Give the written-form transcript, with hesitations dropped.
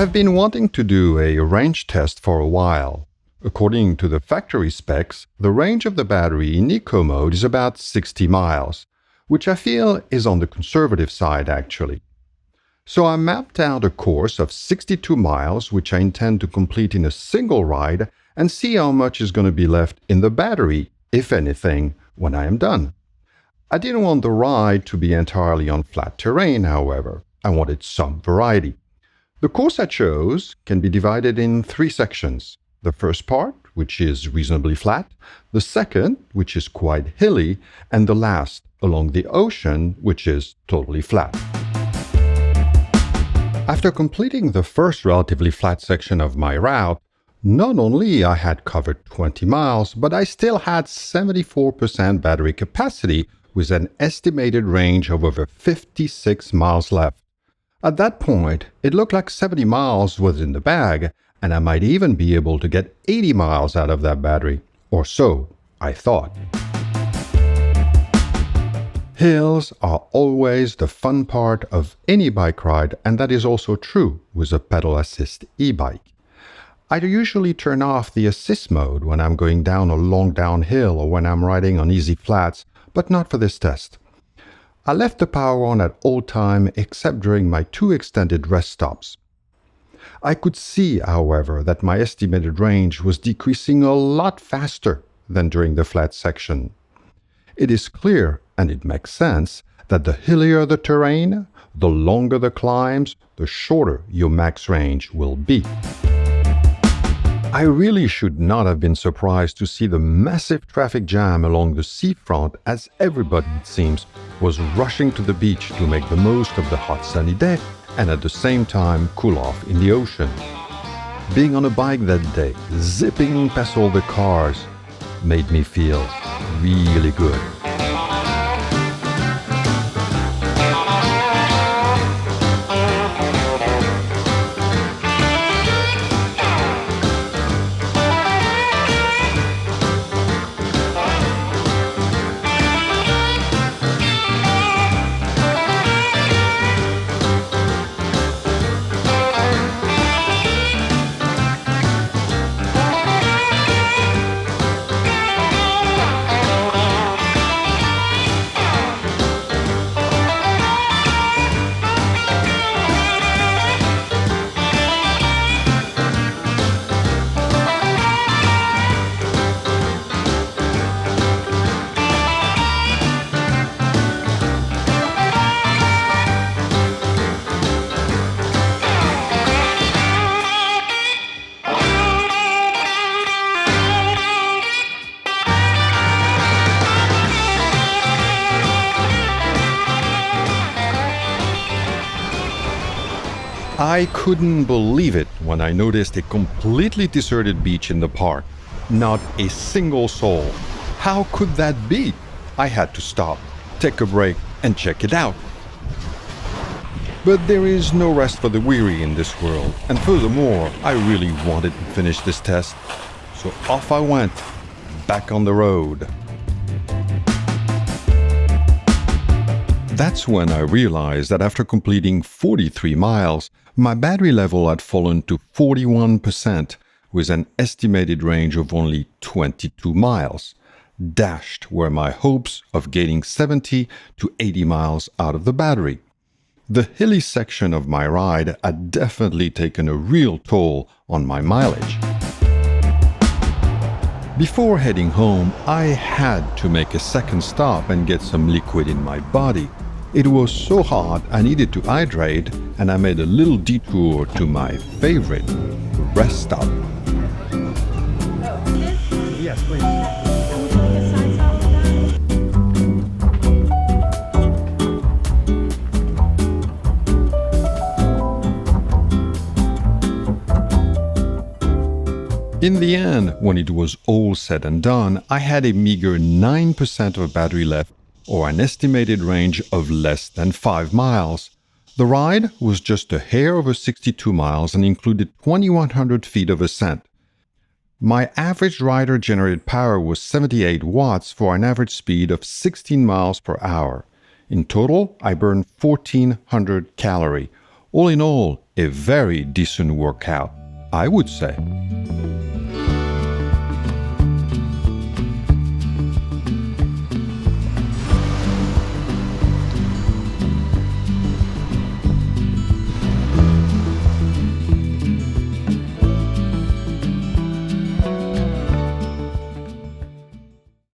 I've been wanting to do a range test for a while. According to the factory specs, the range of the battery in eco mode is about 60 miles, which I feel is on the conservative side actually. So I mapped out a course of 62 miles which I intend to complete in a single ride and see how much is going to be left in the battery, if anything, when I am done. I didn't want the ride to be entirely on flat terrain, however. I wanted some variety. The course I chose can be divided in 3 sections. The first part, which is reasonably flat, the second, which is quite hilly, and the last, along the ocean, which is totally flat. After completing the first relatively flat section of my route, not only I had covered 20 miles, but I still had 74% battery capacity with an estimated range of over 56 miles left. At that point, it looked like 70 miles was in the bag, and I might even be able to get 80 miles out of that battery. Or so I thought. Hills are always the fun part of any bike ride, and that is also true with a pedal assist e-bike. I usually turn off the assist mode when I'm going down a long downhill or when I'm riding on easy flats, but not for this test. I left the power on at all time except during my 2 extended rest stops. I could see, however, that my estimated range was decreasing a lot faster than during the flat section. It is clear, and it makes sense, that the hillier the terrain, the longer the climbs, the shorter your max range will be. I really should not have been surprised to see the massive traffic jam along the seafront as everybody, it seems, was rushing to the beach to make the most of the hot sunny day and at the same time cool off in the ocean. Being on a bike that day, zipping past all the cars, made me feel really good. I couldn't believe it when I noticed a completely deserted beach in the park. Not a single soul. How could that be? I had to stop, take a break, and check it out. But there is no rest for the weary in this world, and furthermore, I really wanted to finish this test. So off I went, back on the road. That's when I realized that after completing 43 miles, my battery level had fallen to 41%, with an estimated range of only 22 miles. Dashed were my hopes of getting 70 to 80 miles out of the battery. The hilly section of my ride had definitely taken a real toll on my mileage. Before heading home, I had to make a second stop and get some liquid in my body. It was so hot I needed to hydrate, and I made a little detour to my favorite rest stop. Yes, please. In the end, when it was all said and done, I had a meager 9% of battery left, or an estimated range of less than 5 miles. The ride was just a hair over 62 miles and included 2,100 feet of ascent. My average rider-generated power was 78 watts for an average speed of 16 miles per hour. In total, I burned 1,400 calories, All in all, a very decent workout, I would say.